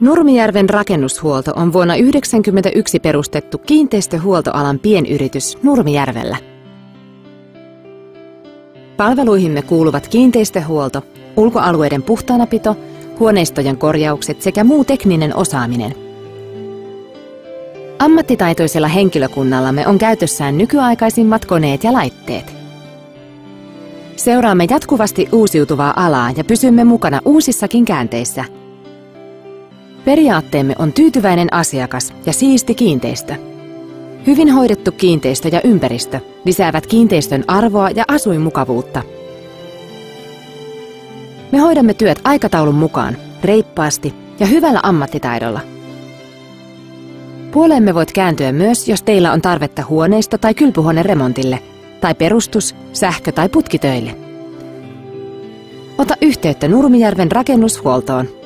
Nurmijärven rakennushuolto on vuonna 1991 perustettu kiinteistöhuoltoalan pienyritys Nurmijärvellä. Palveluihimme kuuluvat kiinteistöhuolto, ulkoalueiden puhtaanapito, huoneistojen korjaukset sekä muu tekninen osaaminen. Ammattitaitoisella henkilökunnallamme on käytössään nykyaikaisimmat koneet ja laitteet. Seuraamme jatkuvasti uusiutuvaa alaa ja pysymme mukana uusissakin käänteissä. Periaatteemme on tyytyväinen asiakas ja siisti kiinteistö. Hyvin hoidettu kiinteistö ja ympäristö lisäävät kiinteistön arvoa ja asuinmukavuutta. Me hoidamme työt aikataulun mukaan, reippaasti ja hyvällä ammattitaidolla. Puoleemme voit kääntyä myös, jos teillä on tarvetta huoneisto- tai kylpyhuoneremontille, tai perustus-, sähkö- tai putkitöille. Ota yhteyttä Nurmijärven rakennushuoltoon.